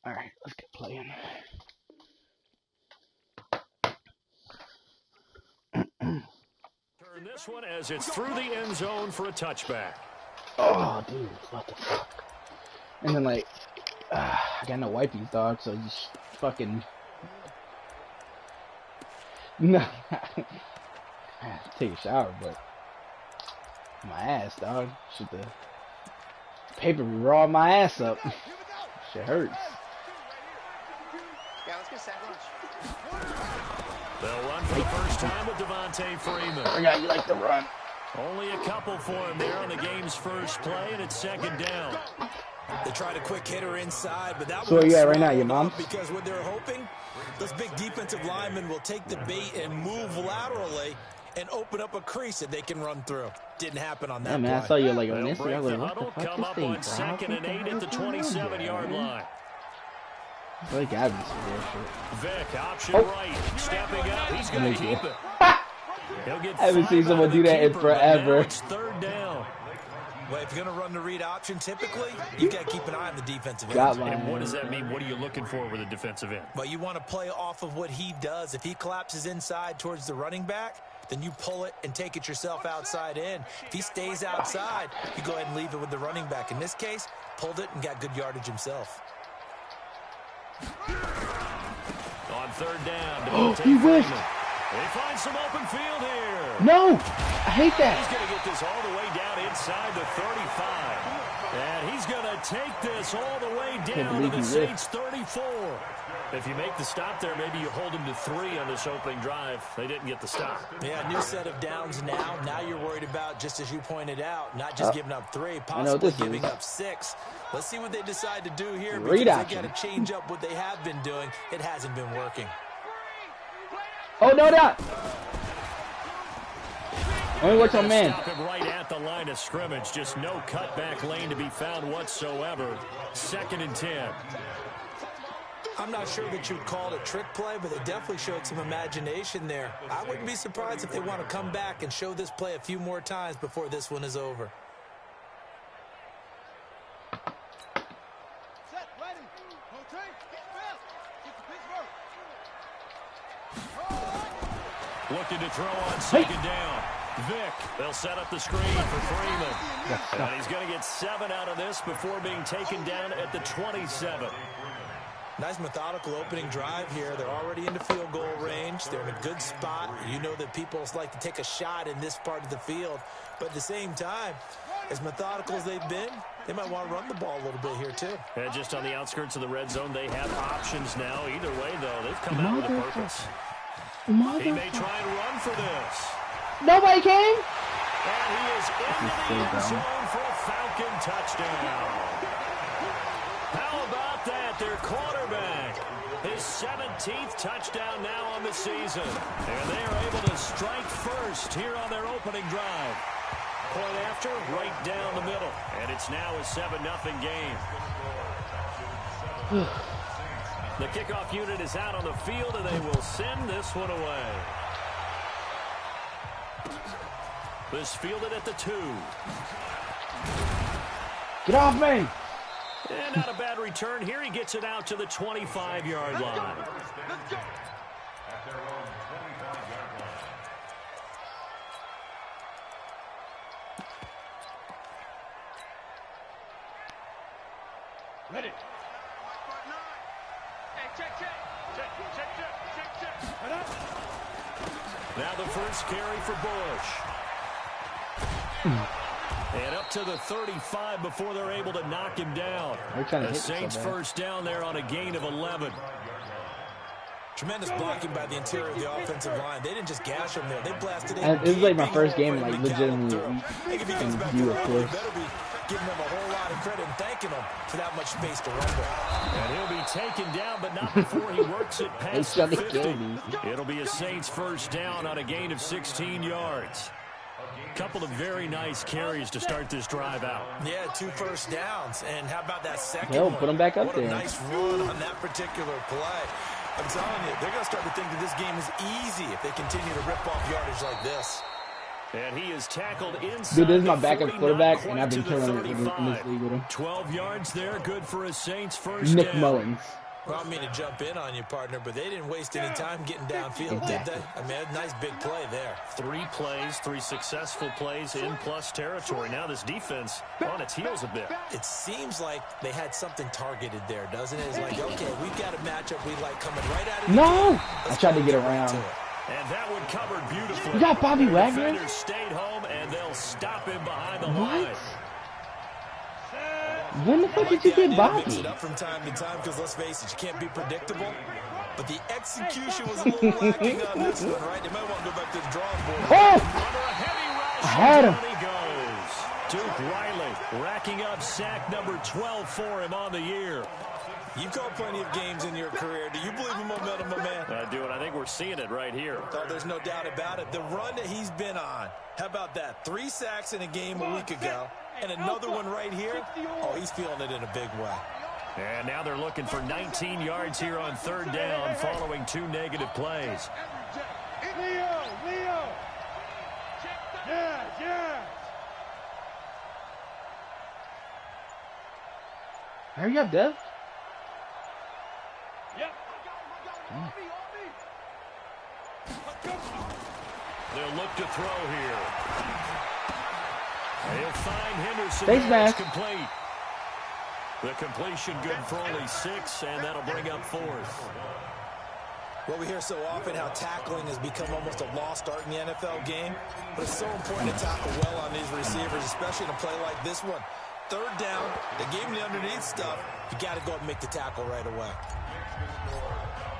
Alright, let's get playing. Turn this one as it's through the end zone for a touchback. Oh, dude, what the fuck? And then, like, I got no wipes, dog, so just fucking... No. I have to take a shower, but... My ass, dog. Shit, the paper be raw my ass up. Shit hurts. Yeah, let's get sandwich. They'll run for the first time with Devontae Freeman. I got you like to run. Only a couple for him there on the game's first play, and it's second down. They tried a quick hitter inside, but that So where you at right now, your mom? Because what they're hoping, this big defensive lineman will take the bait and move laterally and open up a crease that they can run through. Didn't happen on that Yeah, man, play. I saw you like on They'll Instagram. break I was the like, huddle, what the fuck come this up thing, on bro? 2nd and 8 at the 27-yard line. I feel like Gabby's some real shit. Vic, option Oh. right, stepping up, he's going to keep it. He'll get I haven't seen 5 someone out of do the that in keeper, but forever. now it's third down. Well, if you're going to run the read option, typically, you got to keep an eye on the defensive Got end. my And what does that mean? What are you looking for with a defensive end? Well, you want to play off of what he does. If he collapses inside towards the running back, then you pull it and take it yourself outside in. If he stays outside, you go ahead and leave it with the running back. In this case, pulled it and got good yardage himself. On third down, Oh, Devontae he whiffed. Freeman. They find some open field here. No! I hate He's that. going to get this all the way down inside the 35. And he's going to take this all the way down to the Saints 34. If you make the stop there, maybe you hold them to 3 on this opening drive. They didn't get the stop. Yeah, new set of downs now. Now you're worried about, just as you pointed out, not just giving up 3, I know possibly what this giving is. up 6. Let's see what they decide to do here. Read because option. they got to change up what they have been doing. It hasn't been working. Oh, no, that. Only works on man. Stop him right at the line of scrimmage. Just no cutback lane to be found whatsoever. 2nd and 10. I'm not sure that you'd call it a trick play, but they definitely showed some imagination there. I wouldn't be surprised if they want to come back and show this play a few more times before this one is over. Set, ready. Rotate, get fast. Get the pitch work. Looking to throw on 2nd down. Vic, they'll set up the screen for Freeman. And he's going to get 7 out of this before being taken down at the 27. Nice methodical opening drive here. They're already into field goal range. They're in a good spot. You know that people like to take a shot in this part of the field. But at the same time, as methodical as they've been, they might want to run the ball a little bit here too. And just on the outskirts of the red zone, they have options now. Either way, though, they've come out with a purpose. He may try and run for this. Nobody came? And he is into the end zone for a Falcon touchdown. How about that? Their quarterback. His 17th touchdown now on the season. And they are able to strike first here on their opening drive. Point after, right down the middle. And it's now a 7-0 game. The kickoff unit is out on the field, and they will send this one away. This fielded at the 2. Get off me! And not a bad return here. He gets it out to the 25-yard line. Let's go. Ready. Hey, check, check. Check, check, check, check, check. Now the first carry for Bush. And up to the 35 before they're able to knock him down. The Saints first down there on a gain of 11. Tremendous blocking by the interior of the offensive line. They didn't just gash him there. They blasted in. And this is like my first game, like, legitimately If he comes back view, around, of they course. better be giving him a whole lot of credit and thanking him for that much space to run with. And he'll be taken down, but not before he works it past the 50. It'll be a Saints first down on a gain of 16 yards. Couple of very nice carries to start this drive out. Yeah, 2 first downs. And how about that second Yo, one? put him back up what there. A nice run on that particular play. I'm telling you, they're going to start to think that this game is easy if they continue to rip off yardage like this. And he is tackled inside. Dude, this is my the backup 40, quarterback, not and I've been quite to the killing it in this 35. league with him. 12 yards there, good for a Saints first Nick down. Mullins. Well, I don't mean to jump in on you, partner, but they didn't waste any time getting downfield, did they? I mean, a nice big play there. 3 plays, 3 successful plays in plus territory. Now this defense on its heels a bit. It seems like they had something targeted there, doesn't it? It's like, okay, we've got a matchup we like coming right out of the No! gate. I tried to get around. And that one covered beautifully. You got Bobby The Wagner? defenders stayed home, and they'll stop him behind the What? line. When the fuck did you get Mix Bobby? it up from time to time because, let's face it, you can't be predictable. But the execution was a little lacking on this one, right? They might want to go back to the drawing board. Oh! Under a heavy rush, I had him. down he goes. Duke Riley racking up sack number 12 for him on the year. You've called plenty of games in your career. Do you believe in momentum, my man? I do, and I think we're seeing it right here. Oh, there's no doubt about it. The run that he's been on, how about that? 3 sacks in a game a week ago, and another one right here. Oh, he's feeling it in a big way. And now they're looking for 19 yards here on 3rd down following 2 negative plays. Leo! Yeah! Hurry up, Dev. Yep. They'll look to throw here. They'll find Henderson. Face It's mask. complete. The completion good for only 6, and that'll bring up 4th. Well, we hear so often how tackling has become almost a lost art in the NFL game, but it's so important to tackle well on these receivers, especially in a play like this one. 3rd down, they gave him the underneath stuff. You got to go up and make the tackle right away.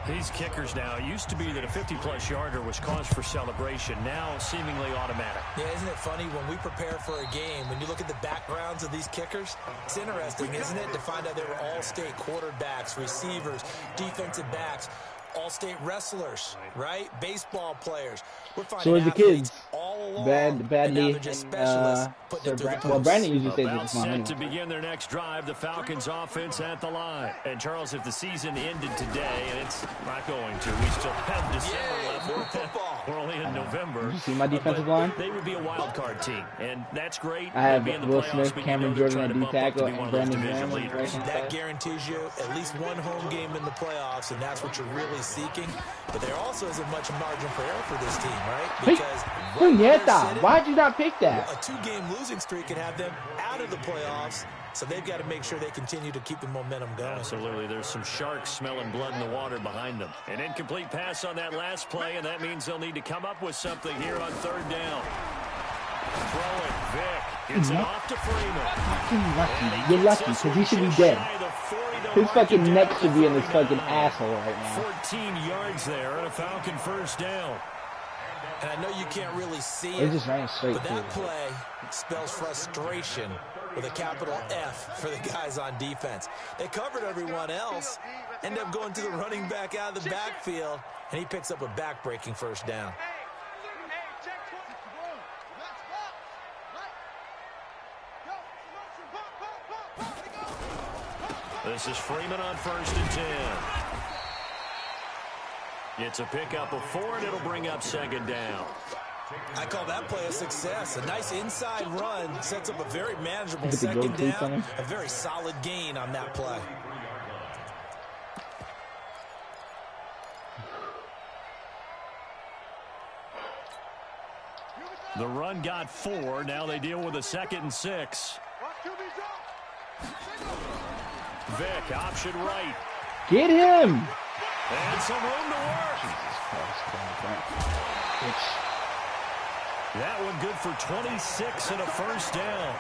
These kickers now, it used to be that a 50-plus yarder was cause for celebration. Now, seemingly automatic. Yeah, isn't it funny when we prepare for a game, when you look at the backgrounds of these kickers, it's interesting, isn't it, to find out they were all-state quarterbacks, receivers, defensive backs, all-state wrestlers, right? Baseball players. We're So finding is the athletes kids. all along. Badly. and now they're just specialists putting it through the Well, post. Brandon usually says About it's mine. set to begin their next drive, the Falcons offense at the line. And Charles, if the season ended today, and it's not going to, we still have December Yay, left. more football. We're only in November. You see my defensive But line? They would be a wild card team, and that's great. I have They'd be in the Will playoffs, Smith, but Cameron they're Jordan trying at to D bump up to tackle, be one and of those Brandon division Graham leaders. at right That side. guarantees you at least one home game in the playoffs, and that's what you're really seeking. But there also isn't much margin for error for this team, right? Because right where they're Puñeta, sitting, why'd you not pick that? a 2-game losing streak can have them out of the playoffs, so they've got to make sure they continue to keep the momentum going. Absolutely. There's some sharks smelling blood in the water behind them. An incomplete pass on that last play, and that means they'll need to come up with something here on 3rd down. Throw it. Vic gets it off to Freeman. Fucking lucky. You're lucky, because he should be dead. His fucking neck should be in his fucking asshole right now. 14 yards there and a Falcon first down. And I know you can't really see It it, just ran straight but through. that play spells frustration with a capital F for the guys on defense. They covered everyone else, end up going to the running back out of the backfield, and he picks up a back-breaking first down. This is Freeman on 1st and 10. It's a pickup of 4, and it'll bring up 2nd down. I call that play a success. A nice inside run sets up a very manageable With the 2nd goatee down. center. A very solid gain on that play. The run got 4. Now they deal with a 2nd and 6. Vic, option right. Get him! And some room to work. That one good for 26 and a first down.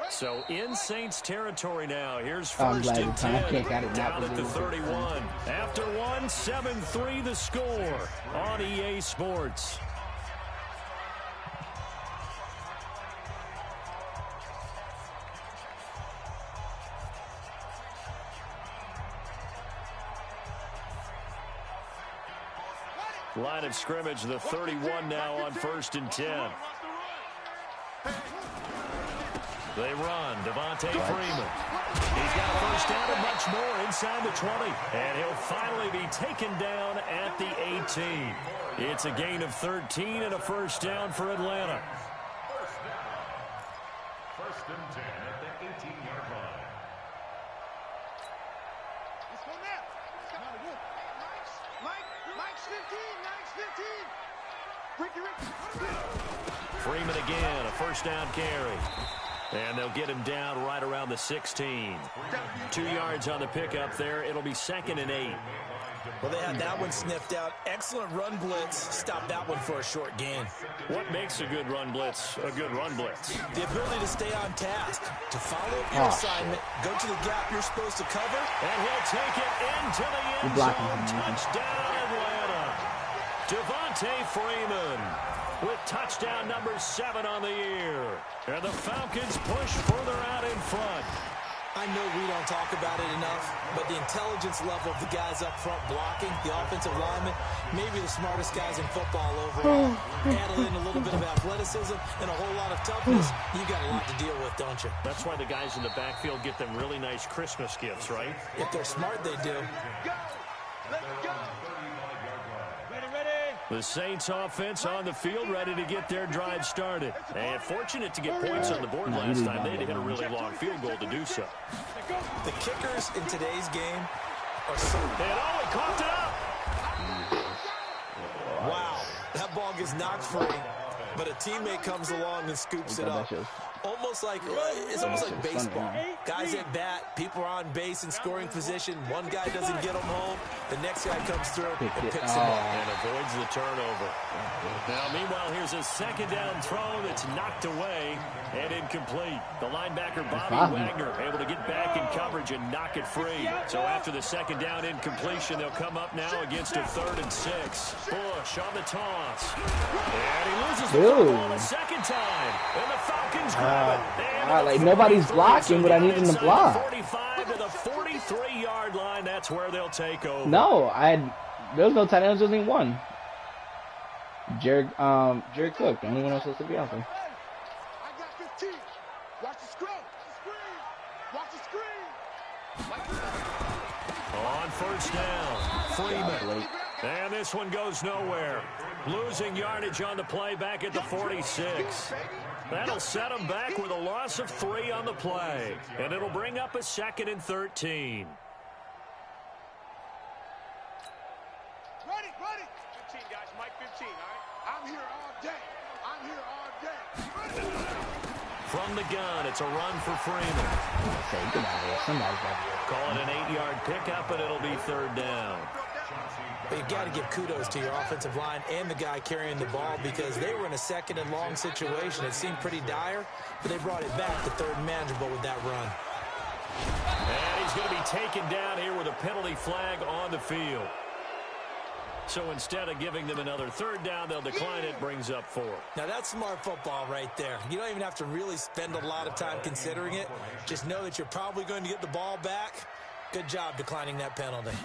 So in Saints territory now. Here's I'm 1st glad and the time 10. kick, I did not Down at the believe it. 31. After 1, 7-3 the score on EA Sports. Line of scrimmage, the 31 now on 1st and 10. They run. Devontae Freeman. He's got a first down and much more inside the 20. And he'll finally be taken down at the 18. It's a gain of 13 and a first down for Atlanta. First and 10 at the 18-yard line. Mike's 15. Freeman again, a first down carry. And they'll get him down right around the 16. 2 yards on the pickup there. It'll be 2nd and 8. Well, they had that one sniffed out. Excellent run blitz. Stop that one for a short gain. What makes a good run blitz a good run blitz? The ability to stay on task, to follow up your assignment, go to the gap you're supposed to cover. And he'll take it into the end zone. Touchdown, Atlanta. Devontae Freeman with touchdown number 7 on the year. And the Falcons push further out in front. I know we don't talk about it enough, but the intelligence level of the guys up front blocking, the offensive linemen, maybe the smartest guys in football overall. Add in a little bit of athleticism and a whole lot of toughness. You got a lot to deal with, don't you? That's why the guys in the backfield get them really nice Christmas gifts, right? If they're smart, they do. Let's go. The Saints offense on the field, ready to get their drive started. And fortunate to get points on the board last time. They had to hit a really long field goal to do so. The kickers in today's game are so... And he coughed it up. Wow, that ball gets knocked free, but a teammate comes along and scoops it up. It's almost like baseball. Guys at bat, people are on base in scoring position. One guy doesn't get them home. The next guy comes through and picks him up. And avoids the turnover. Now, meanwhile, here's a second down throw that's knocked away and incomplete. The linebacker, Bobby Wagner, able to get back in coverage and knock it free. So after the second down incompletion, they'll come up now against a 3rd and 6. Bush on the toss. And he loses the football a second time. And the Falcons grab it. Like nobody's blocking, but I need them to block. 45 to the 43-yard line. That's where they'll take over. No, there was no tight ends, there was only one. Jared Cook, the only one else supposed to be out there. I got 15. Watch the screen. Watch the screen. On first down, Freeman. And this one goes nowhere. Losing yardage on the play back at the 46. That'll set them back with a loss of 3 on the play. And it'll bring up a 2nd and 13. Ready. 15, guys. Mike 15, all right? I'm here all day. From the gun, it's a run for Freeman. Get out of here. Somebody's out here. Call it an 8-yard pickup, and it'll be 3rd down. But you got to give kudos to your offensive line and the guy carrying the ball because they were in a 2nd and long situation. It seemed pretty dire, but they brought it back to 3rd and manageable with that run. And he's going to be taken down here with a penalty flag on the field. So instead of giving them another 3rd down, they'll decline it, brings up 4. Now that's smart football right there. You don't even have to really spend a lot of time considering it. Just know that you're probably going to get the ball back. Good job declining that penalty.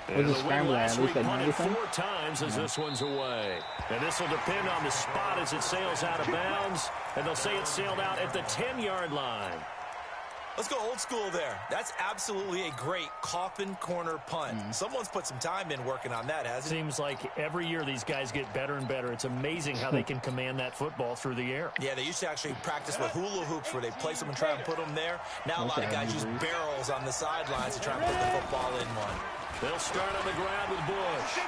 And the win last week punted 4 times as this one's away. And this will depend on the spot as it sails out of bounds. And they'll say it sailed out at the 10-yard line. Let's go old school there. That's absolutely a great coffin corner punt. Someone's put some time in working on that, hasn't it? Seems like every year these guys get better and better. It's amazing how they can command that football through the air. Yeah, they used to actually practice with hula hoops where they place them and try and put them there. Now a lot of guys use barrels on the sidelines to try and put the football in one. They'll start on the ground with Bush.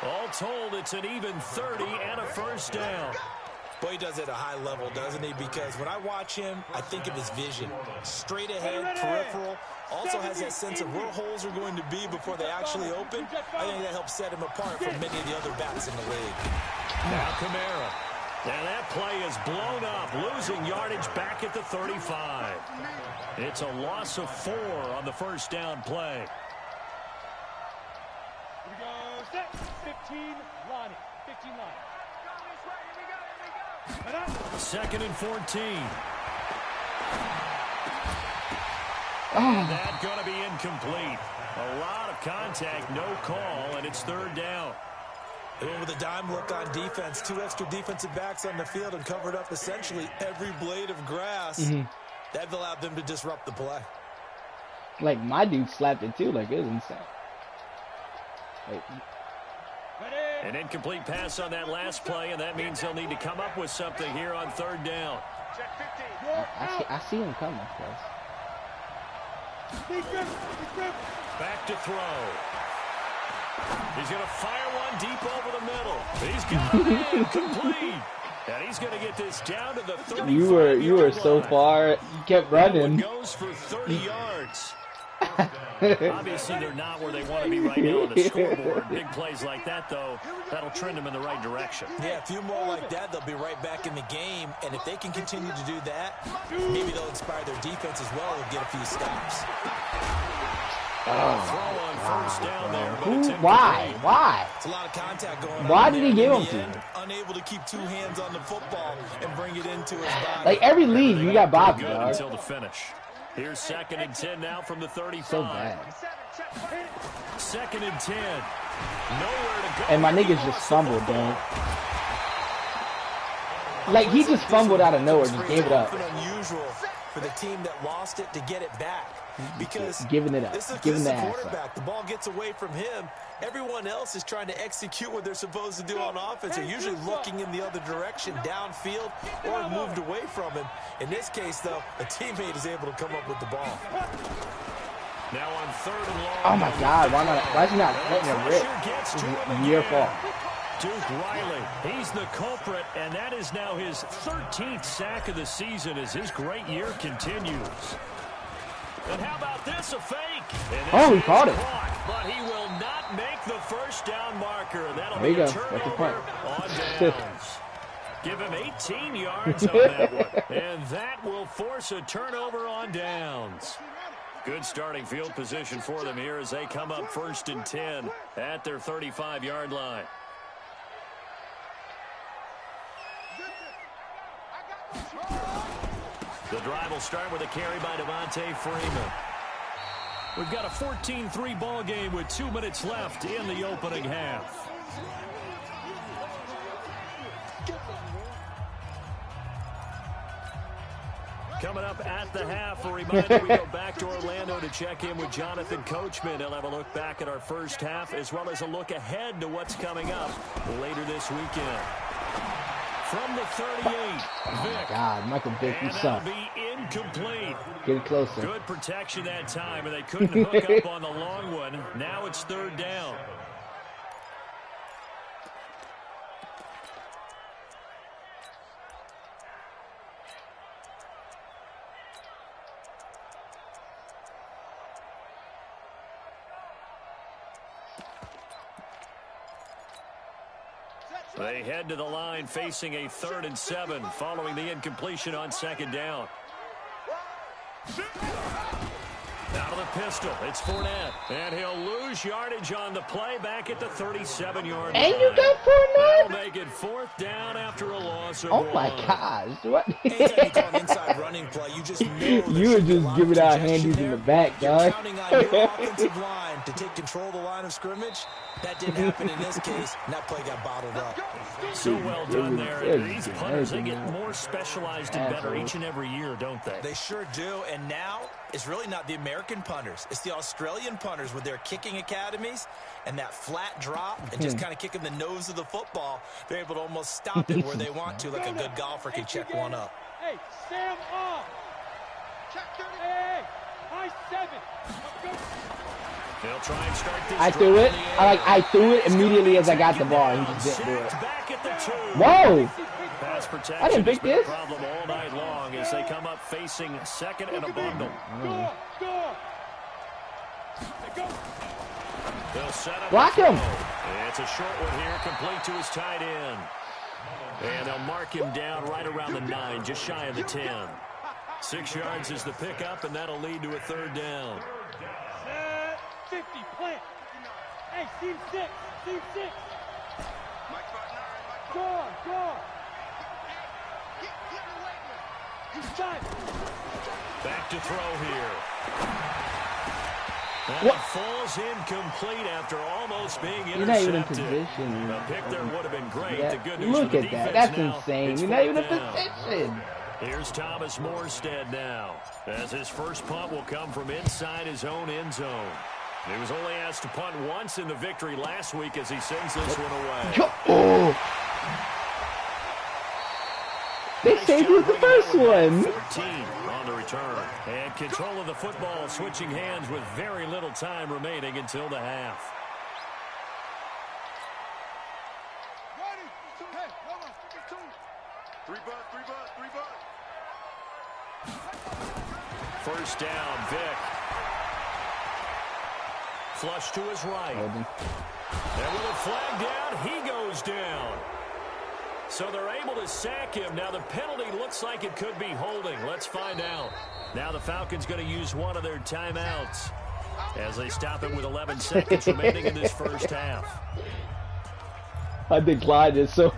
All told, it's an even 30 and a first down. Boy, he does it at a high level, doesn't he? Because when I watch him, I think of his vision. Straight ahead, peripheral. Also has that sense of where holes are going to be before they actually open. I think that helps set him apart from many of the other backs in the league. Now Kamara. And that play is blown up, losing yardage back at the 35. It's a loss of 4 on the first down play. Here we go. Set. 15, Lonnie. 15, Lonnie. 2nd and 14. And that's going to be incomplete. A lot of contact, no call, and it's third down. They went with a dime look on defense. 2 extra defensive backs on the field and covered up essentially every blade of grass. That allowed them to disrupt the play. Like, my dude slapped it too. Like, it was insane. Like, An incomplete pass on that last play, and that means they'll need to come up with something here on third down. I see him coming, guys. Back to throw. He's going to fire one deep over the middle. He's got it in, complete. And he's going to get this down to the 35-yard line. You were so far. You kept running. Goes for 30 yards. Obviously, they're not where they want to be right now on the scoreboard. Big plays like that, though, that'll trend them in the right direction. Yeah, a few more like that, they'll be right back in the game. And if they can continue to do that, maybe they'll inspire their defense as well and get a few stops. Throw on first down there, but it's Why? It's a lot of contact going on. Why did he give him to? Unable to keep 2 hands on the football and bring it into his body. Like, every lead, you got Bobby, good dog. until the finish. Here's 2nd and 10 now from the 35. So bad. 2nd and 10. Nowhere to go. And my niggas just fumbled, dog. Like, he just fumbled out of nowhere, just gave it up. It's unusual for the team that lost it to get it back. Because giving it up, giving the ass quarterback. up. The ball gets away from him. Everyone else is trying to execute what they're supposed to do on offense. They're usually looking in the other direction, downfield, or moved away from him. In this case, though, a teammate is able to come up with the ball. Now on 3rd and long. Oh my God! Why is he not letting him rip? It's your fault. Duke Riley, he's the culprit, and that is now his 13th sack of the season as his great year continues. And how about this, a fake? Oh, he caught it. But he will not make the first down marker. That'll There you be a go. That's the turnover point. on downs. Give him 18 yards on that one. And that will force a turnover on downs. Good starting field position for them here as they come up 1st and 10 at their 35-yard line. The drive will start with a carry by Devontae Freeman. We've got a 14-3 ball game with 2 minutes left in the opening half. Coming up at the half, a reminder we go back to Orlando to check in with Jonathan Coachman. He'll have a look back at our first half as well as a look ahead to what's coming up later this weekend. From the 38, Vick. God, Michael Vick, you and suck. that'll be incomplete. Get it closer. Good protection that time, and they couldn't hook up on the long one. Now it's 3rd down. They head to the line facing a 3rd and 7 following the incompletion on 2nd down. Out of the pistol, it's Fournette. And he'll lose yardage on the play back at the 37-yard line. And you got Fournette? That'll make it 4th down after a loss of 1. Oh my gosh. What? Anytime you call an inside running play, you just know You were just giving out handies in the back, You're dog. counting on your offensive line to take control of the line of scrimmage. That didn't happen in this case, and that play got bottled up. So well done there. These punters, they get more specialized and better each and every year, don't they? They sure do, and now it's really not the American punters. It's the Australian punters with their kicking academies and that flat drop and just kind of kicking the nose of the football. They're able to almost stop it where they want to, like a good golfer can check one up. Hey, Sam off. Hey, high 7. They'll try and start this I threw it. I threw it immediately as I got the ball. He just didn't do it. Back at the 2. Whoa! Pass protection I didn't pick has been a this. problem all night long as they come up facing 2nd and a bundle. They'll set up. Block him. It's a short one here, complete to his tight end. And they'll mark him down right around the 9, just shy of the 10. 6 yards is the pickup, and that'll lead to a 3rd down. 50, plant. Hey, team 6, team 6. Go on, go on. He's done. Back to throw here. And What? it falls incomplete after almost being You're not even in intercepted. position. The pick there would have been great. Yeah. The good news Look for the at that. defense That's now, insane. it's You're not even in fourth down. position. Here's Thomas Morstead now, as his first punt will come from inside his own end zone. He was only asked to punt once in the victory last week as he sends this one away. Oh. They saved you with the first one. 14 on the return. And control of the football switching hands with very little time remaining until the half. First down, Vick. Flush to his right. And with a flag down, he goes down. So they're able to sack him. Now the penalty looks like it could be holding. Let's find out. Now the Falcons going to use one of their timeouts as they stop it with 11 seconds remaining in this first half. I declined it, so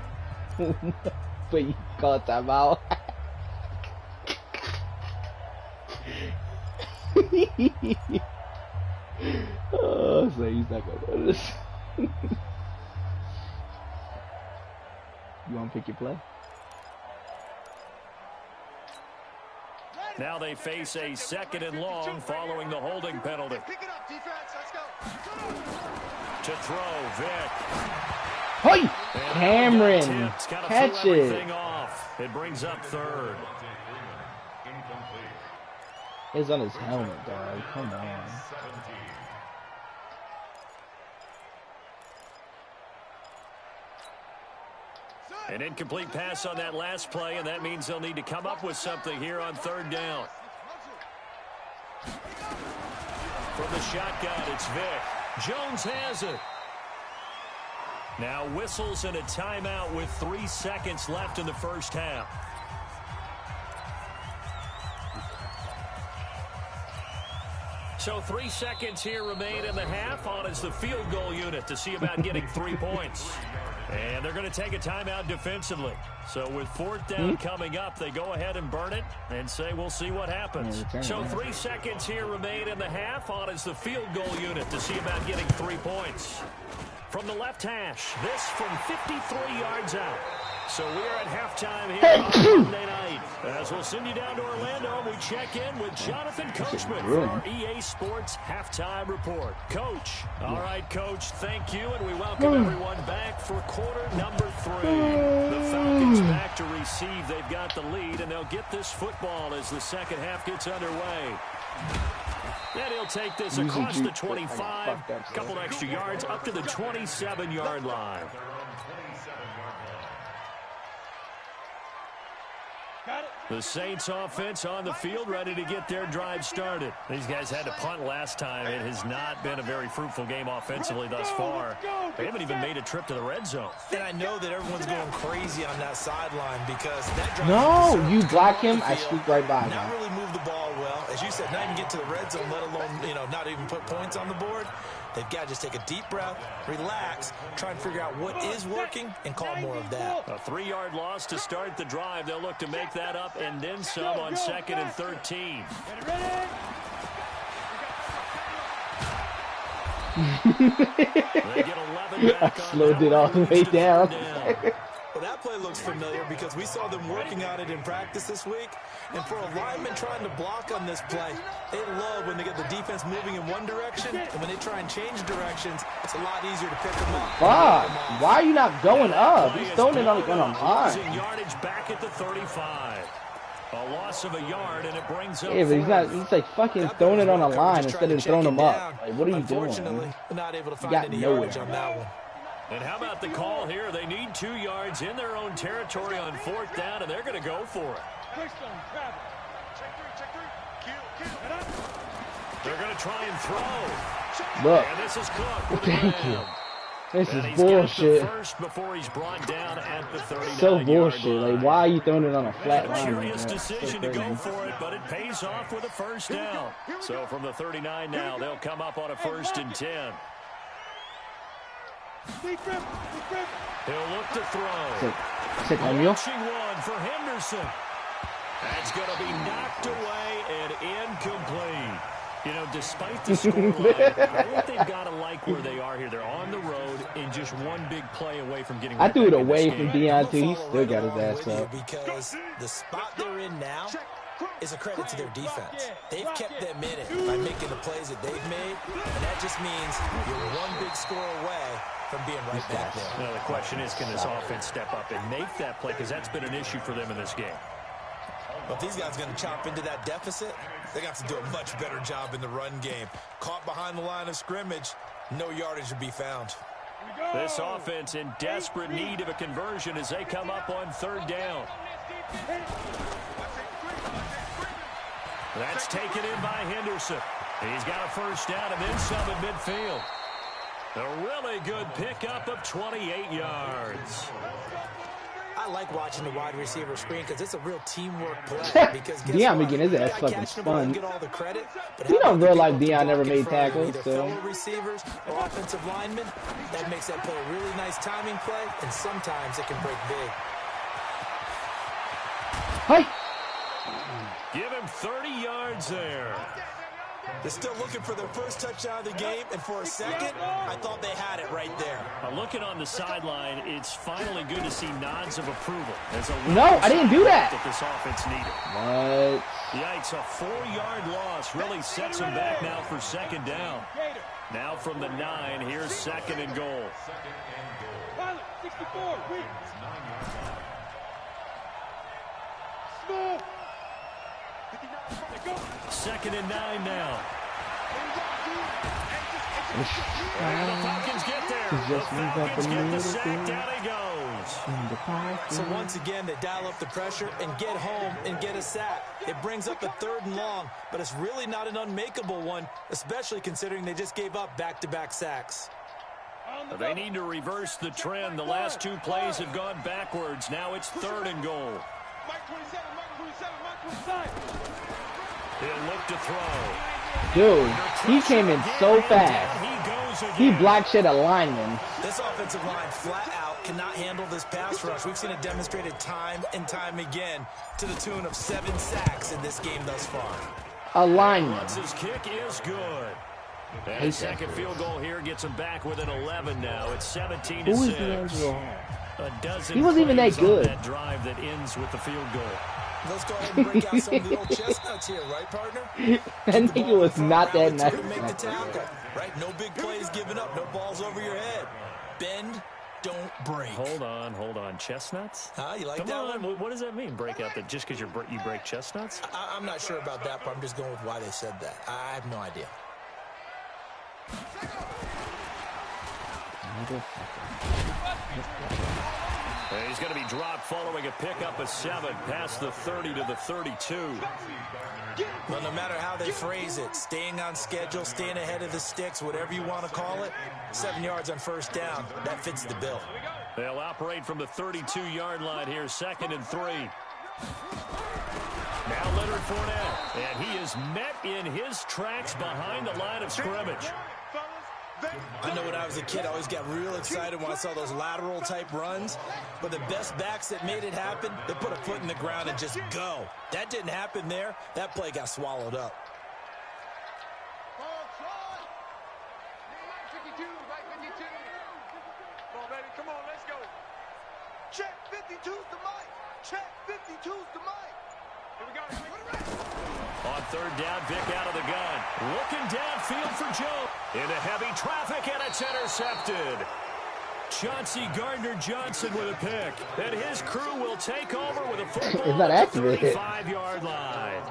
but you call timeout. Oh, so he's not gonna notice. You want to pick your play? Now they face a second and long following the holding penalty. Pick it up, defense. Let's go. To throw, Vick. Hey, Cameron, catch it. Off. It brings up third. It's on his helmet, dog. Come on. An incomplete pass on that last play, and that means they'll need to come up with something here on third down. From the shotgun, it's Vick. Jones has it. Now whistles and a timeout with 3 seconds left in the first half. So 3 seconds here remain in the half. On is the field goal unit to see about getting 3 points. And they're going to take a timeout defensively. So with fourth down coming up, they go ahead and burn it and say we'll see what happens. So 3 seconds here remain in the half. On is the field goal unit to see about getting 3 points. From the left hash, this from 53 yards out. So we're at halftime here on Monday night. As we'll send you down to Orlando, we check in with Jonathan Coachman for our EA Sports Halftime Report. Coach. All right, Coach, thank you, and we welcome everyone back for quarter number 3. The Falcons back to receive. They've got the lead, and they'll get this football as the second half gets underway. And he'll take this across the 25, a couple extra yards, up to the 27-yard line. The Saints offense on the field, ready to get their drive started. These guys had to punt last time. It has not been a very fruitful game offensively thus far. They haven't even made a trip to the red zone. And I know that everyone's going crazy on that sideline because that drive. No, you block him, I scoop right by him. Not really move the ball well. As you said, not even get to the red zone, let alone, not even put points on the board. They've got to just take a deep breath, relax, try and figure out what is working, and call more of that. A 3-yard loss to start the drive. They'll look to make that up and then some on 2nd and 13. They get 11 back. I slowed it all the way down. Well, that play looks familiar because we saw them working on it in practice this week. And for a lineman trying to block on this play, they love when they get the defense moving in one direction. And when they try and change directions, it's a lot easier to pick them up. Fuck, why are you not going up? He's throwing it on the line. Yardage back at the 35. A loss of a yard, and it brings up. Yeah, but he's like fucking throwing it on a line instead of throwing him up. Like, what are you doing? Unfortunately, not able to find any nowhere yardage on that one. And how about the call here? They need 2 yards in their own territory on 4th down, and they're going to go for it. They're going to try and throw. Look, And this is Cook with thank you. This and is he's bullshit. got the first before he's brought down at the 39-yard So bullshit. line. Like, why are you throwing it on a flat A line? curious Like that? decision to go for it, but it pays off with a first down. So from the 39 now, they'll come up on a 1st and 10. He'll look to throw. Sick on you. Launching one for Henderson. That's going to be knocked away and incomplete. You know, despite the scoreline, I think they've got to like where they are here. They're on the road and just one big play away from getting I right threw it back in this away game. from Deion, too. He still got his ass up. Because the spot they're in now is a credit to their defense. They've kept them in it by making the plays that they've made, and that just means you're one big score away from being right back there. Now, the question is, can this offense step up and make that play? Because that's been an issue for them in this game. But if these guys are going to chop into that deficit, they got to do a much better job in the run game. Caught behind the line of scrimmage, no yardage to be found. This offense in desperate need of a conversion as they come up on third down. That's taken in by Henderson. He's got a first down and then some at midfield. A really good pickup of 28 yards. I like watching the wide receiver screen because it's a real teamwork play. Because Deion be getting his ass fucking spun. You don't feel like Deion never made tackles, so. Receivers or offensive linemen, that makes that play a really nice timing play, and sometimes it can break big. Hey! Give him 30 yards there. They're still looking for their first touchdown of the game, and for a second, I thought they had it right there. Looking on the sideline, it's finally good to see nods of approval. No, I didn't do that. This offense needed. What? Yikes, a 4-yard loss really sets them back now for second down. Now from the 9, here's second and goal. 64, Second and 9 now. And the Falcons get there. The Falcons get the sack. Down he goes. So once again, they dial up the pressure and get home and get a sack. It brings up a third and long, but it's really not an unmakeable one, especially considering they just gave up back-to-back sacks. They need to reverse the trend. The last 2 plays have gone backwards. Now it's third and goal. He'll look to throw. Dude, he came in so fast. He blocked shit a lineman. This offensive line flat out cannot handle this pass rush. We've seen it demonstrated time and time again to the tune of 7 sacks in this game thus far. A lineman. His kick is good. And his second field goal here gets him back within 11 now. It's 17 to 6. Who is the Angelo? A dozen He wasn't even that good. That drive that ends with the field goal. Let's go ahead and break out some of the old chestnuts here, right, partner? That nigga was not that nice. Make the tackle, right? No big plays given up, no balls over your head. Bend, don't break. Hold on. Chestnuts? You like Come that on. one? What does that mean? Break out that just because you break chestnuts? I'm not sure about that, but I'm just going with why they said that. I have no idea. He's going to be dropped following a pickup of 7 past the 30 to the 32. Well, no matter how they phrase it, staying on schedule, staying ahead of the sticks, whatever you want to call it, 7 yards on first down, that fits the bill. They'll operate from the 32-yard line here, second and 3. Now Leonard Fournette, and he is met in his tracks behind the line of scrimmage. I know when I was a kid, I always got real excited when I saw those lateral type runs. But the best backs that made it happen, they put a foot in the ground and just go. That didn't happen there. That play got swallowed up. Come on, baby. Come on, let's go. Check 52's the mic. Check 52's the mic. Here we go. On third down, Vic out of the gun. Looking downfield for Joe. Into heavy traffic, and it's intercepted. Chauncey Gardner-Johnson with a pick. And his crew will take over with a football at the 35-yard line.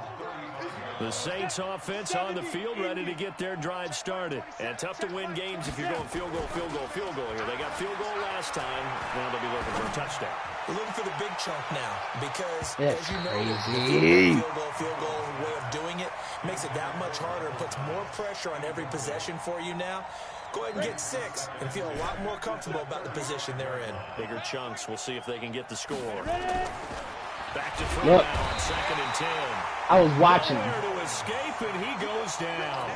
The Saints offense on the field, ready to get their drive started. And tough to win games if you're going field goal here. They got field goal last time. Now they'll be looking for a touchdown. We're looking for the big chunk now because, that's as you know, crazy. The field goal way of doing it makes it that much harder. It puts more pressure on every possession for you now. Go ahead and get 6 and feel a lot more comfortable about the position they're in. Bigger chunks. We'll see if they can get the score. Back to throw now on second and 10. I was watching him. To escape, and he goes down.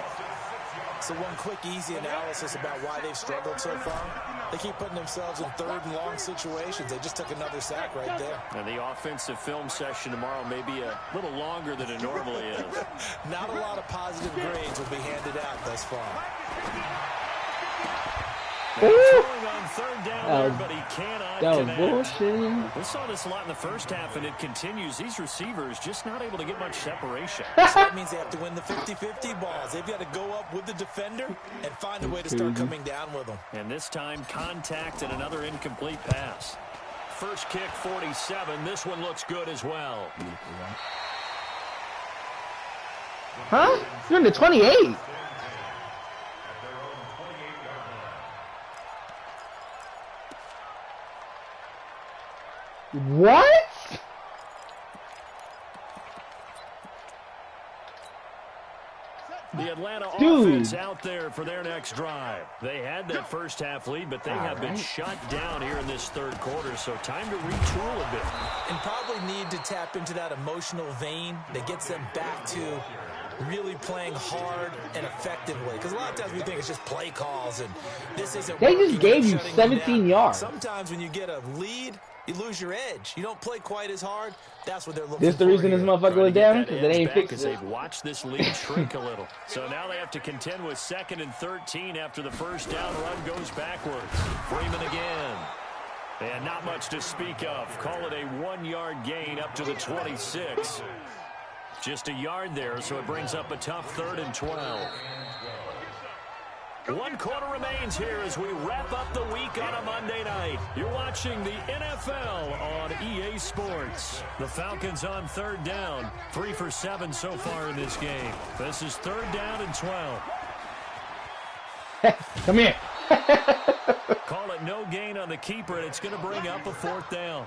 So one quick, easy analysis about why they've struggled so far. They keep putting themselves in third and long situations. They just took another sack right there. And the offensive film session tomorrow may be a little longer than it normally is. Not a lot of positive grades will be handed out thus far. Throwing on third down there, but he cannot connect. Bullshit. We saw this a lot in the first half, and it continues. These receivers just not able to get much separation. So that means they have to win the 50-50 balls. They've got to go up with the defender and find a way to start coming down with them. And this time, contact and another incomplete pass. First kick, 47. This one looks good as well. Huh? You're in the 28. What? The Atlanta offense out there for their next drive. They had that first half lead, but they have been shut down here in this third quarter, so time to retool a bit. And probably need to tap into that emotional vein that gets them back to really playing hard and effectively. Because a lot of times we think it's just play calls, and this isn't They working. just gave you 17 yards. Sometimes when you get a lead, you lose your edge. You don't play quite as hard. That's what they're looking for. This the reason this motherfucker was down? Because it ain't fixed. They've watched this lead shrink a little. So now they have to contend with 2nd and 13 after the first down run goes backwards. Freeman again. And not much to speak of. Call it a 1-yard gain up to the 26. Just a yard there, so it brings up a tough 3rd and 12. 1 quarter remains here as we wrap up the week on a Monday night. You're watching the NFL on EA Sports. The Falcons on 3rd down. 3 for 7 so far in this game. This is 3rd down and 12. Come here. Call it no gain on the keeper, and it's going to bring up a 4th down.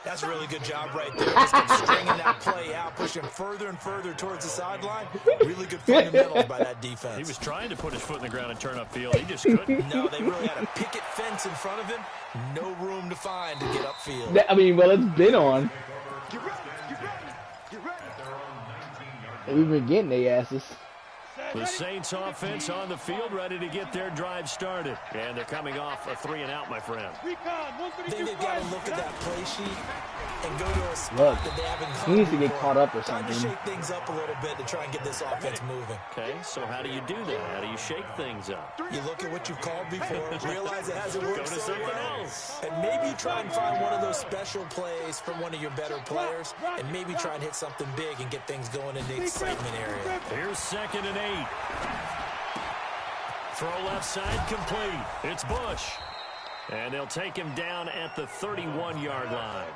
That's a really good job right there. Just keep stringing that play out, pushing further and further towards the sideline. Really good fundamentals by that defense. He was trying to put his foot in the ground and turn upfield. He just couldn't. No, they really had a picket fence in front of him. No room to find to get upfield. I mean, well, it's been on. We've been getting their asses. The Saints offense on the field, ready to get their drive started. And they're coming off a 3-and-out, my friend. I think they've got to look at that play sheet and go to a spot Look, that they haven't he needs to get caught up or Time to something. shake things up a little bit to try and get this offense moving. Okay, so how do you do that? How do you shake things up? You look at what you've called before, realize it hasn't Go worked to so something well, else. and maybe try and find one of those special plays from one of your better players, and maybe try and hit something big and get things going in the excitement area. Here's 2nd and 8. Throw left side complete. It's Bush. And they'll take him down at the 31-yard line.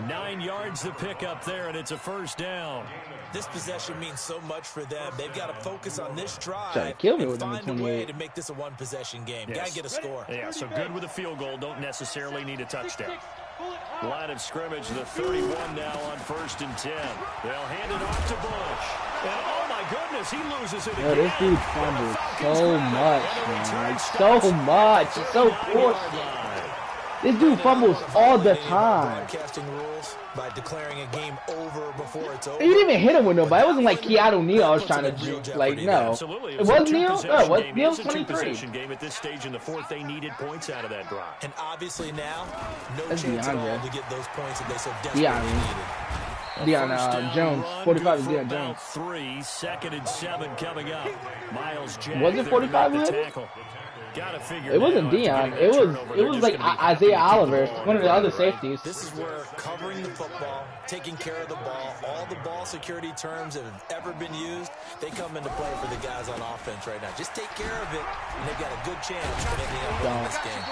9 yards to pick up there, and it's a 1st down. This possession means so much for them. They've got to focus on this drive Try to kill me and with find number a way 28. to make this a one-possession game. Yes. Got to get a score. Yeah, so good with a field goal. Don't necessarily need a touchdown. Line of scrimmage, the 31 now on 1st and 10. They'll hand it off to Bush. And oh my goodness, he loses it Yo, again. this dude fumbles so much, man. Like, so much. It's so forced. This dude fumbles all the time. Broadcasting rules by declaring a game over before it's over. He didn't even hit him with nobody. It wasn't like Keanu Neal was trying to juke. Like, no. Absolutely. It wasn't Neal? No, No, what? It Neal's was a 23. two-possession game at this stage in the 4th. They needed points out of that drive. And obviously now, no That's chance at all DeAndre. to get those points that they so desperately needed. Deion Jones. 45 is Deion Jones. 3, 2nd and 7 coming up. Miles Jack. Was it 45 there to with make it? the tackle. Gotta figure It wasn't now after Deion. getting It that was turnover, it they're was just like gonna be Isaiah happy to keep Oliver, the ball one of the right? other safeties. This is where covering the football, taking care of the ball, all the ball security terms that have ever been used, they come into play for the guys on offense right now. Just take care of it, and they've got a good chance of ending up winning this game.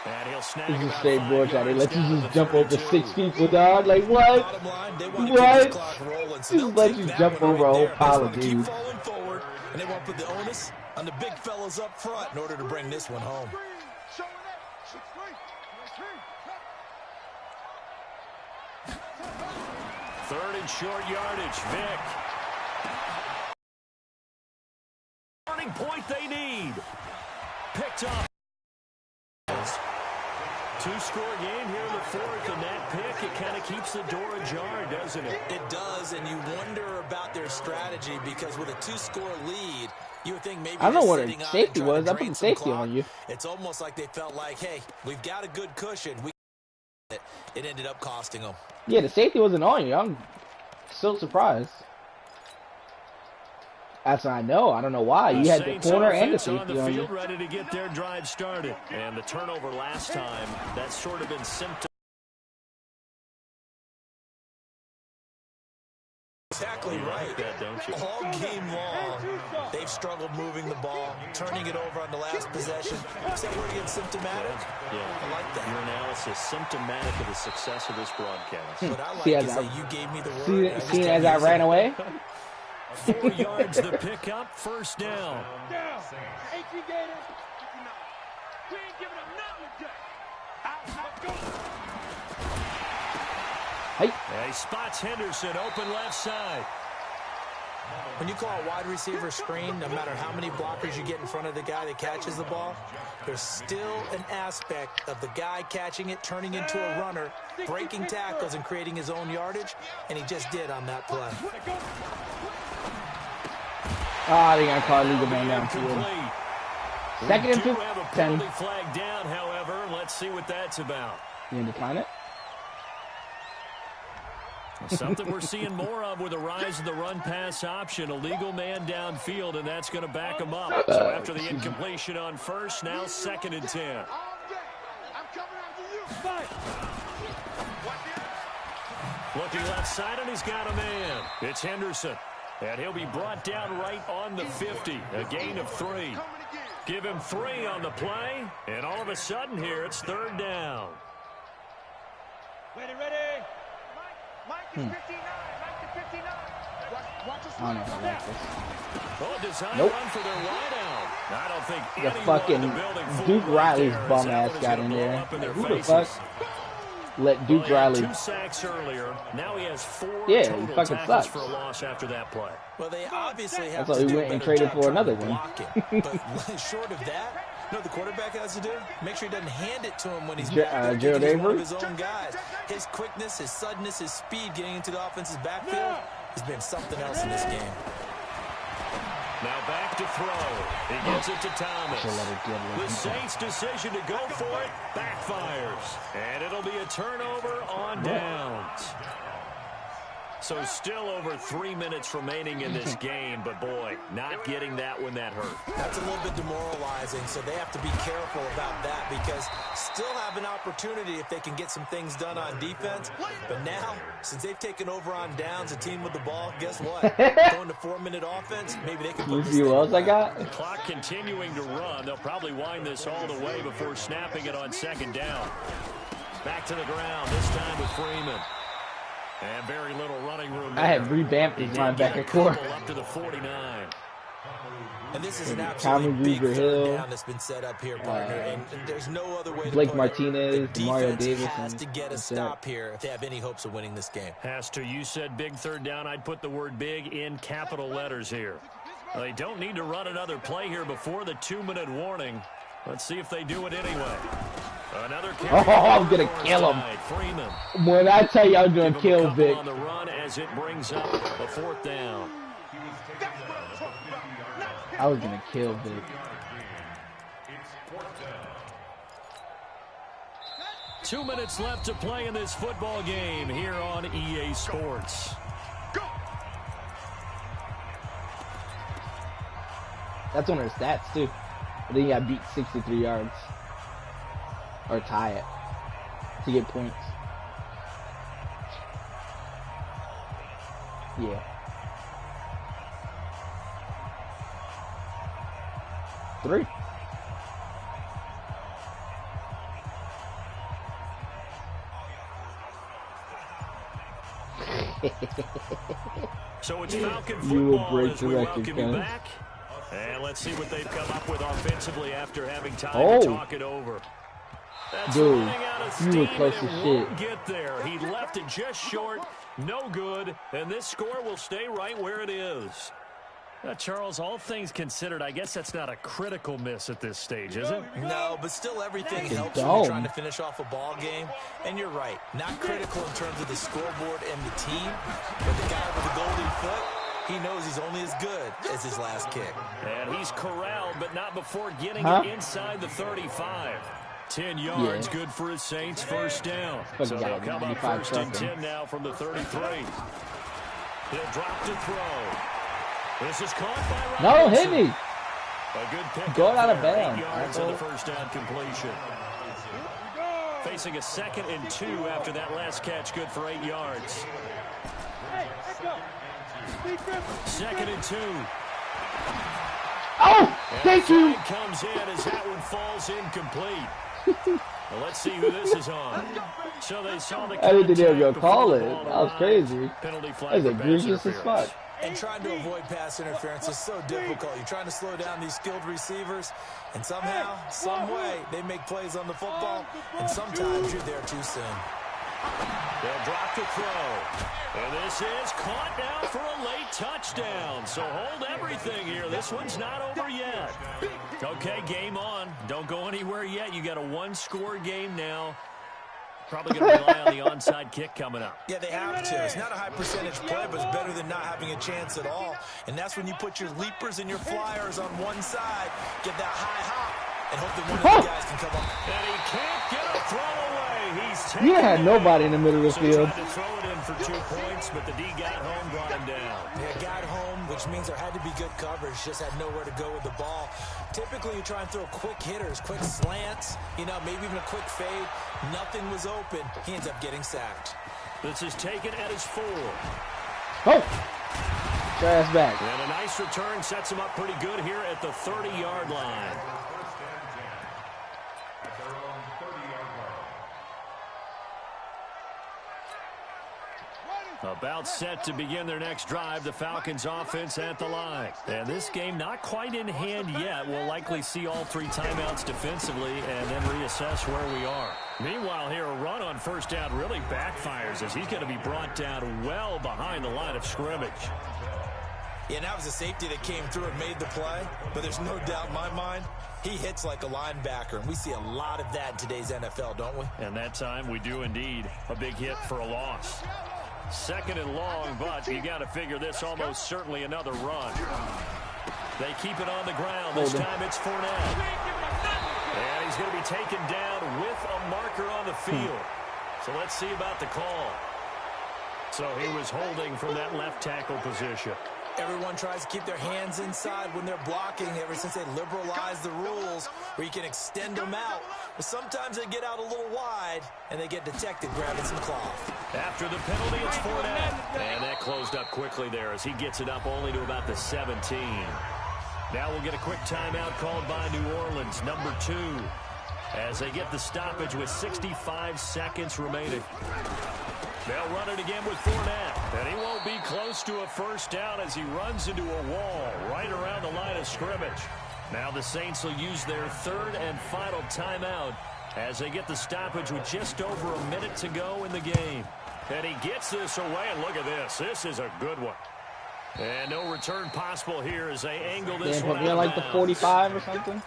And he'll snag This is about straight 5 bullshit. They yards let you down to just the jump over 32. 6 people, dog. Like, what? Bottom line, they want to What? keep this clock rolling, so Just they'll let take you that jump one over right a whole there. They pile just of want to keep dudes. falling forward, and they want to put the onus on the big fellas up front in order to bring this one home. Third and short yardage. Vic. Turning point they need. Picked up. Two-score game here in the 4th, and that pick, it kind of keeps the door ajar, doesn't it? It does, and you wonder about their strategy because with a 2-score lead, You would think maybe I don't know what sitting a on safety and trying was. to I put drain the some safety clock. on you. It's almost like they felt like, hey, we've got a good cushion. It ended up costing them. Yeah, the safety wasn't on you. I'm so surprised. That's what I know. I don't know why. You had the corner and the safety on you. Ready to get their drive started. And the turnover last time, that's sort of been symptom. Exactly right. That, don't you? All game long, they've struggled moving the ball, turning it over on the last possession. Is that word again, symptomatic? Yeah. I like that. Your analysis symptomatic of the success of this broadcast. What I like is that you gave me the word. See as I ran away? 4 yards to pick up, first down. Down. 18 Gators. We ain't giving up nothing today. Let's go. Hey. He spots Henderson open left side. When you call a wide receiver screen, no matter how many blockers you get in front of the guy that catches the ball, there's still an aspect of the guy catching it, turning into a runner, breaking tackles and creating his own yardage, and he just did on that play. Oh, they got to call a legal man downfield. Second and 10. Penalty flag down, however. Let's see what that's about. You going to decline it? Something we're seeing more of with the rise of the run-pass option. A legal man downfield, and that's going to back him up. So after the incompletion on first, now second and 10. I'm coming after you. Looking left side, and he's got a man. It's Henderson. And he'll be brought down right on the 50. A gain of 3. Give him 3 on the play. And all of a sudden here, it's third down. Ready. Mike is 59. Mike is 59. Watch us. I don't know if I like this. Oh, design Nope. run for their wideout. I don't think The anyone fucking in the building Duke fooled right Riley's there, as bum that ass one is got gonna in blow there. up in their Who the faces. fuck let Duke Well, he had Riley? 2 sacks earlier. Now he has 4 Yeah, he total fucking tackles sucks. for a loss after that play. Well, they obviously have That's why to we do a went and better traded job for trying to another one. block it. But short of that, you know what the quarterback has to do? Make sure he doesn't hand it to him when he's back there. Gerald He's one of Avery? his own guys. His quickness, his suddenness, his speed getting into the offense's backfield has been something else in this game. Now back to throw. He gets it to Thomas. Should let it get a The little- Saints' decision to go for it backfires. And it'll be a turnover on downs. So still over 3 minutes remaining in this game, but boy, not getting that one that hurt. That's a little bit demoralizing, so they have to be careful about that because still have an opportunity if they can get some things done on defense. But now, since they've taken over on downs, a team with the ball, guess what? Going to 4-minute offense, maybe they can You put this see thing what else I away. got? The clock continuing to run. They'll probably wind this all the way before snapping it on second down. Back to the ground, this time with Freeman. And very little running room there. I had revamped this linebacker core. Up to the 49. And this is an Tommy absolutely big Gruber third Hill, down that's been set up here, partner. And there's no other way to Blake put Martinez, it. The Mario defense Davis, has and to get a that's it. stop here if they have any hopes of winning this game. Has to. You said big third down. I'd put the word big in capital letters here. They don't need to run another play here before the 2-minute warning. Let's see if they do it anyway. Another carry. Oh, I'm gonna kill him. Freeman. When I tell you I'm Give gonna him a kill couple Vic. on the run as it brings up a 4th down. I was gonna kill Vic. It's 4th down. 2 minutes left to play in this football game here on EA Sports. That's one of her stats too. I think he got beat 63 yards. Or tie it. To get points. Yeah. Three. So it's Falcon You will football break as the we record, welcome you guys. back. And let's see what they've come up with offensively after having time Oh. to talk it over. That's Dude, running out of you steam, were close and as it shit. won't get there. He left it just short, no good, and this score will stay right where it is. Charles, all things considered, I guess that's not a critical miss at this stage, is it? No, but still everything helps when dome. you're trying to finish off a ball game. And you're right, not critical in terms of the scoreboard and the team, but the guy with the golden foot, He knows he's only as good as his last kick. And he's corralled, but not before getting it inside the 35. 10 yards, good for his Saints, first down. So they'll come up first and 10 now from the 33. He'll drop to throw. This is caught by No, Robinson. hit me. A good pick. Going out of there. bounds. 8 yards on the first down completion. Facing a 2nd and 2 after that last catch, good for 8 yards. 2nd and 2. Oh, thank you. Comes in as that one falls incomplete. Well, let's see who this is on. So they saw the I didn't think they were contact going to before call the it. ball That was arrived. crazy. Penalty That flag was for pass egregious as interference. fuck. And trying to avoid pass interference is so difficult. You're trying to slow down these skilled receivers, and somehow, some way, they make plays on the football, and sometimes you're there too soon. They'll drop to throw. And this is caught now for a late touchdown. So hold everything here. This one's not over yet. Okay, game on. Don't go anywhere yet. You got a one-score game now. Probably going to rely on the onside kick coming up. Yeah, they have to. It's not a high percentage play, but it's better than not having a chance at all. And that's when you put your leapers and your flyers on one side, get that high hop, and hope that one of the guys can come up. And he can't get a throw away. He's taken You had nobody in the middle of the field. Tried to throw it in for 2 points, but the D got home, brought him down. Yeah, got home, which means there had to be good coverage. Just had nowhere to go with the ball. Typically, you try and throw quick hitters, quick slants, maybe even a quick fade. Nothing was open. He ends up getting sacked. This is taken at his 4. Oh, trash back. And a nice return sets him up pretty good here at the 30-yard line. About set to begin their next drive, the Falcons offense at the line. And this game not quite in hand yet. We'll likely see all 3 timeouts defensively and then reassess where we are. Meanwhile, here a run on first down really backfires as he's going to be brought down well behind the line of scrimmage. Yeah, and that was a safety that came through and made the play. But there's no doubt in my mind, he hits like a linebacker. And we see a lot of that in today's NFL, don't we? And that time we do indeed. A big hit for a loss. 2nd and long, but you got to figure this almost certainly another run. They keep it on the ground. This time it's Fournette. And he's going to be taken down with a marker on the field. So let's see about the call. So he was holding from that left tackle position. Everyone tries to keep their hands inside when they're blocking ever since they liberalized the rules where you can extend them out. But sometimes they get out a little wide and they get detected grabbing some cloth. After the penalty, it's Fournette. And that closed up quickly there as he gets it up only to about the 17. Now we'll get a quick timeout called by New Orleans, number 2, as they get the stoppage with 65 seconds remaining. They'll run it again with Fournette, and he won't be close to a first down as he runs into a wall right around the line of scrimmage. Now the Saints will use their 3rd and final timeout as they get the stoppage with just over a minute to go in the game. And he gets this away, and look at this. This is a good one. And no return possible here as they angle this one out of like the bounds. 45 or something.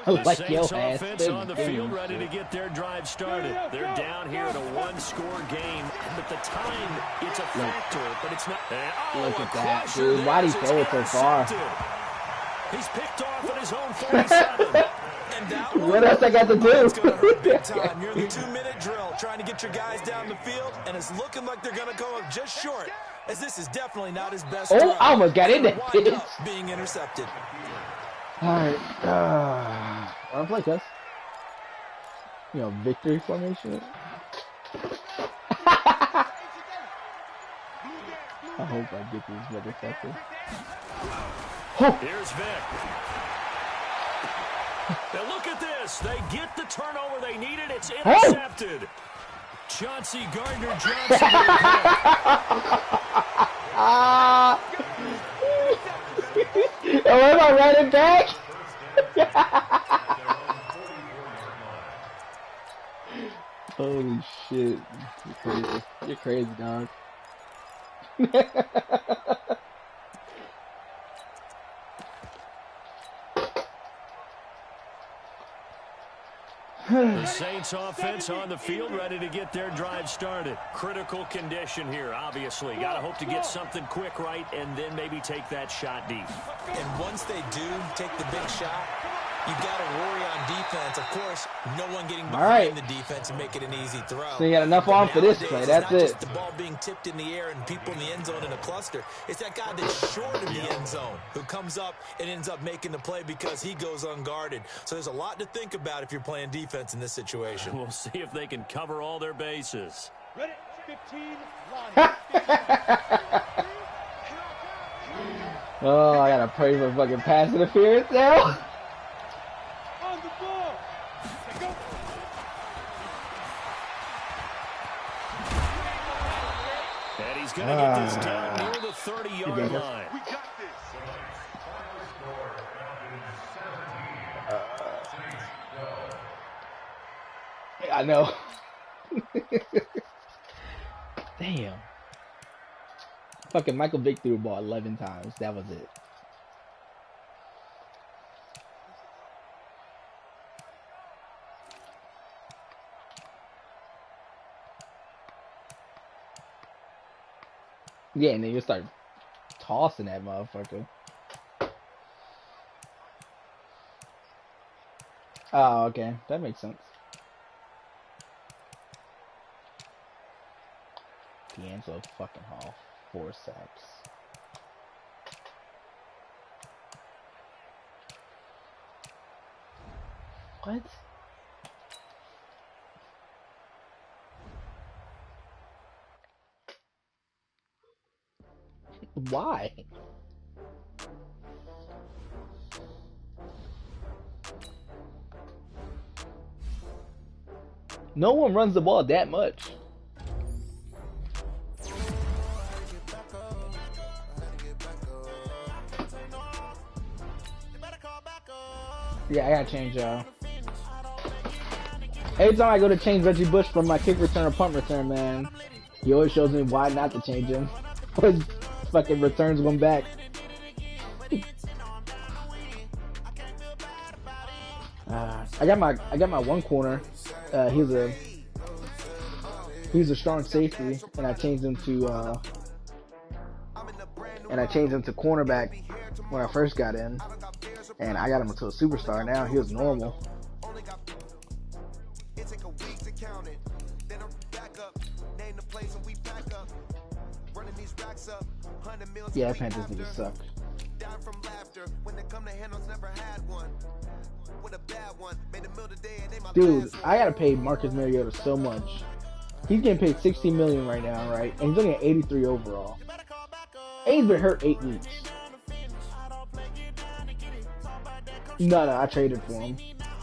I The like Saints your ass. offense on the field ready to get their drive started. They're down here in a one-score game. But the time, it's a factor, but it's not. Look at that, dude. Why'd he throw it so far? He's picked off at his own 47. And that What else I got to do? It's going to hurt big time. You're in the 2-minute drill trying to get your guys down the field, and it's looking like they're going to come up just short, as this is definitely not his best Oh, throw. I almost got in there. Wind up being intercepted. Alright. Wanna play this? Victory formation? I hope I get these motherfuckers. Here's Vic. Now look at this. They get the turnover they needed. It's intercepted. Chauncey Gardner-Johnson. Am I running back? Holy shit. You're crazy. You're crazy, dog. The Saints offense on the field, ready to get their drive started. Critical condition here, obviously. Got to hope to get something quick right and then maybe take that shot deep. And once they do take the big shot, you got to worry on defense. Of course, no one getting behind the defense and make it an easy throw. So you got enough on for this play. That's it. Just the ball being tipped in the air and people in the end zone in a cluster. It's that guy that's short of the end zone who comes up and ends up making the play because he goes unguarded. So there's a lot to think about if you're playing defense in this situation. We'll see if they can cover all their bases. Ready? 15, line. Oh, I gotta pray for fucking pass interference now. On the ball. Go. And he's going to get this down near the 30-yard line. We got this. I know. Damn. Fucking Michael Vick threw the ball 11 times. That was it. Yeah, and then you start tossing that motherfucker. Oh, okay. That makes sense. D'Angelo fucking Hall. 4 sacks. What? Why? No one runs the ball that much. Yeah, I gotta change, every time I go to change Reggie Bush from my kick return or punt return, man, he always shows me why not to change him. His fucking returns going back. I got my one corner. He's a strong safety, and I changed him to cornerback when I first got in. And I got him to a superstar now. He was normal. Yeah, Panthers niggas suck. Dude, I gotta pay Marcus Mariota so much. He's getting paid $60 million right now, right? And he's only at 83 overall. And he's been hurt 8 weeks. No, I traded for him.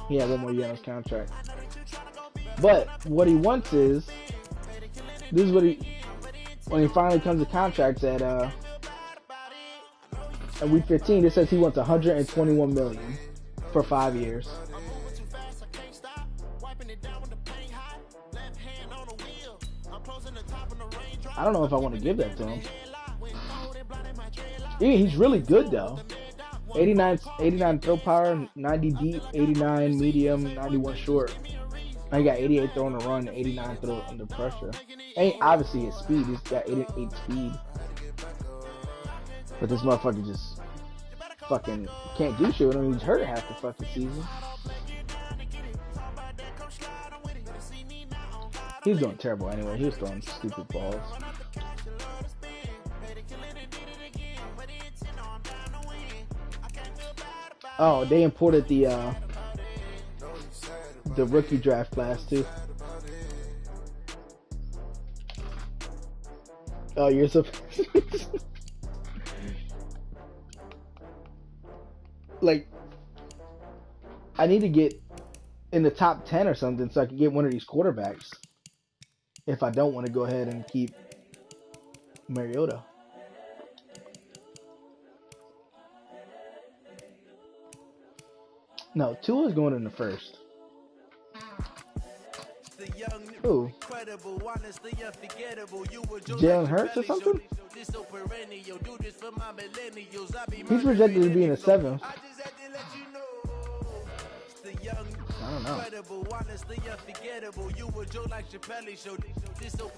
He had 1 more year on his contract. But what he wants is, this is what when he finally comes to contracts at week 15, it says he wants $121 million for 5 years. I don't know if I want to give that to him. Yeah, he's really good though. 89 throw power, 90 deep, 89 medium, 91 short. He got 88 throw on the run, 89 throw under pressure. And obviously his speed, he's got 88 speed. But this motherfucker just fucking can't do shit with him. He's hurt half the fucking season. He's doing terrible anyway. He was throwing stupid balls. Oh, they imported the rookie draft class too. Oh, you're so like, I need to get in the top 10 or something so I can get one of these quarterbacks. If I don't want to go ahead and keep Mariota. No, Tua's going in the first. Who? Jalen Hurts or something? He's projected to be in the 7th. I don't know.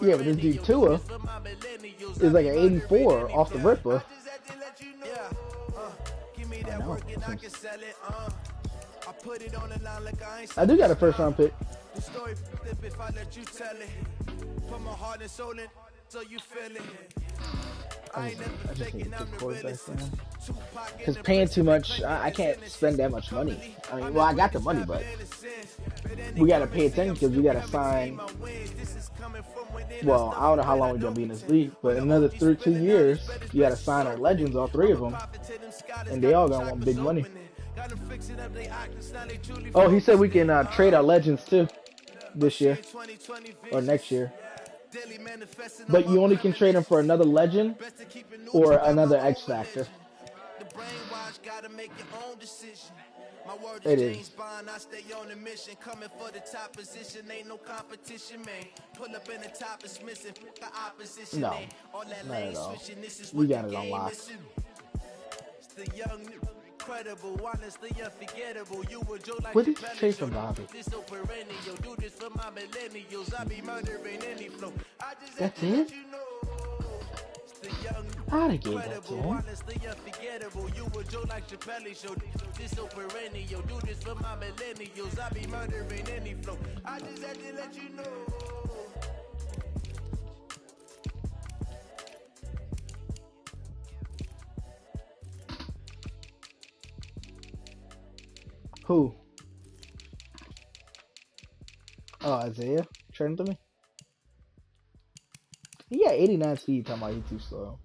Yeah, but this dude Tua is like an 84 off the ripper. I know. I do got a first round pick. The story if I let you tell it. Put my heart and soul in so you feel it. I ain't never faking, I'm the realest. Because paying too much, I can't spend that much money. I mean, well, I got the money, but we got to pay attention because we got to sign. Well, I don't know how long we're going to be in this league, but in another 2 years, you got to sign our legends, all three of them. And they all going to want big money. Oh, he said we can trade our legends too this year or next year. But you only can trade them for another legend or another X Factor. My word It is is. James Bond, I stay on a mission, coming for the top position, ain't no competition, man. Pull up in the top is missing, the opposition, No, all that not lane at all. switching, this is We what got the it game unlocked. is. It's the young, incredible, honestly unforgettable. You would joke like What did you trade from Bobby? this so perennial, do this for my millennials, I be murdering any flow. I just That's have to it? let you know. The young, I'd have gave that to incredible, him. honestly unforgettable. You would joke like Chappelle show. This so perennial, do this for my millennials. I be murdering any flow. I just had to let you know. Who? Oh, Isaiah? Trade him to me? He got 89 speed, talking about he's too slow.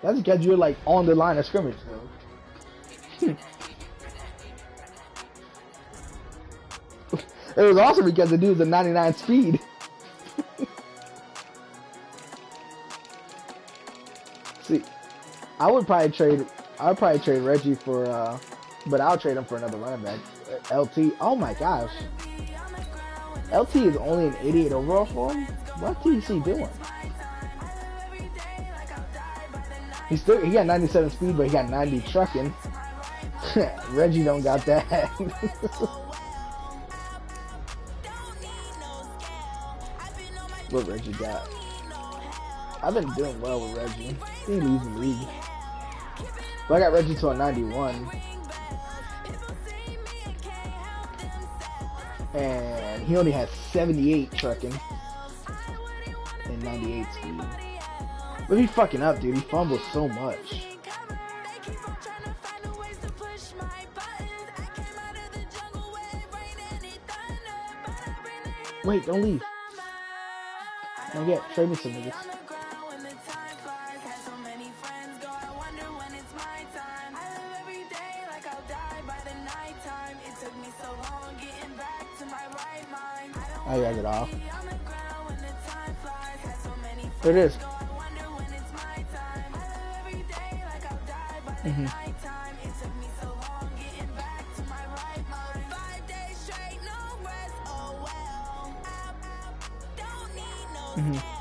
That's because you're like on the line of scrimmage, though. It was also because the dude's a 99 speed. See, I would probably trade Reggie for, but I'll trade him for another running back. LT. Oh my gosh. LT is only an 88 overall for him? What is he doing? He got 97 speed, but he got 90 trucking. Reggie don't got that. What Reggie got? I've been doing well with Reggie. He leaves the league. But I got Reggie to a 91. And he only has 78 trucking and 98 speed. But he fucking up, dude. He fumbles so much. Wait, don't leave. Don't get. Trade me some niggas. I got it off. There it is. Mm-hmm. Mm-hmm.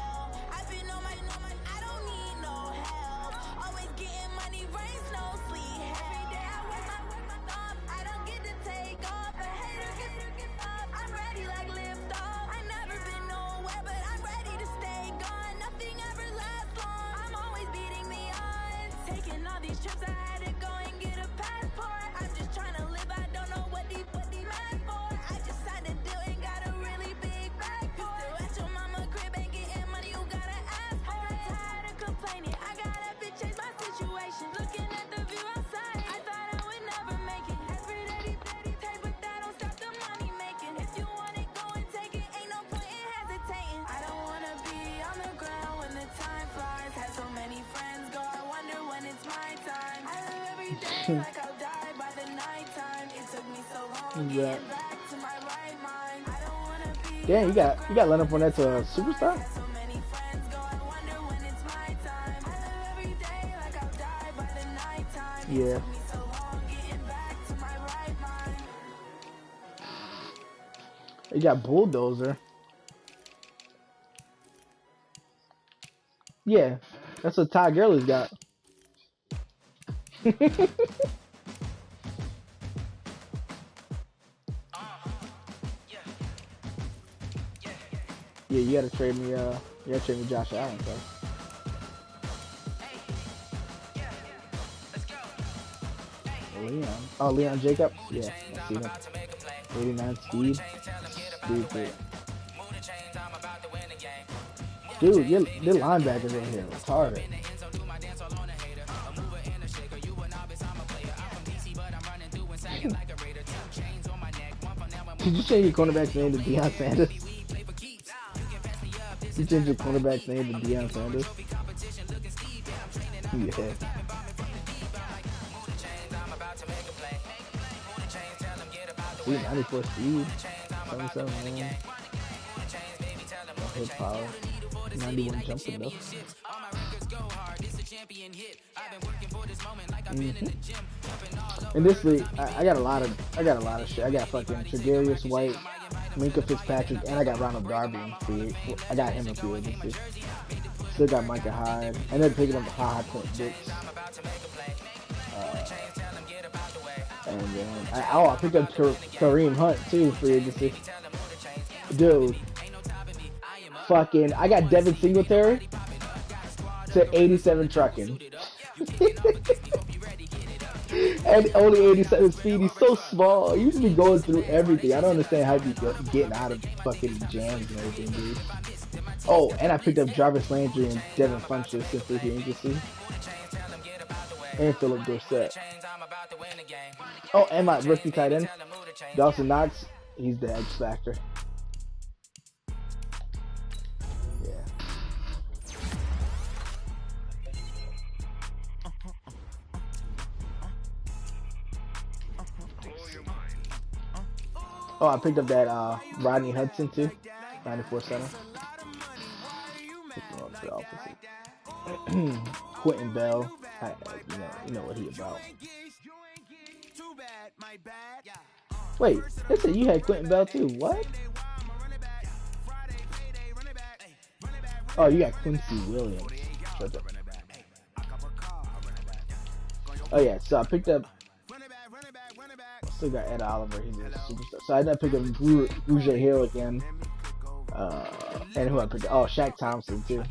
Yeah. Damn, you got Leonard Fournette to a superstar? Yeah. You got Bulldozer. Yeah. That's what Ty Gurley's got. Yeah, you gotta trade me. You gotta trade me Josh Allen, bro. Leon. Oh, Leon Jacobs. Yeah, I see him. 89 speed. Stupid. Dude, your linebackers in here retarded. Did you change your cornerback's name to Deion Sanders? You changed your cornerback's name to Deion Sanders? Yeah. See, 94 speed. 77 man. Hip power. 91 jumping though. In this league, I got a lot of shit. I got fucking Tre'Davious White, Minka Fitzpatrick, and I got Ronald Darby in free. I got him in free agency. Still got Micah Hyde. I ended up picking up High Point Dix. And then I picked up Kareem Hunt too, free agency. Dude, fucking, I got Devin Singletary to 87 trucking. And only 87 speed. He's so small. He used to be going through everything. I don't understand how he's getting out of fucking jams and everything, dude. Oh, and I picked up Jarvis Landry and Devin Funchess in free agency. And Philip Dorsett. Oh, and my rookie tight end, Dawson Knox. He's the X factor. Yeah. Oh, I picked up that Rodney Hudson too, 94 center. Quentin Bell, you know what he about. Wait, they said you had Quentin Bell too. What? Oh, you got Quincy Williams. Oh yeah, so I picked up. Still got Ed Oliver. He's a superstar. So I ended up picking up Rouge Hill again. And who I picked up? Oh, Shaq Thompson too.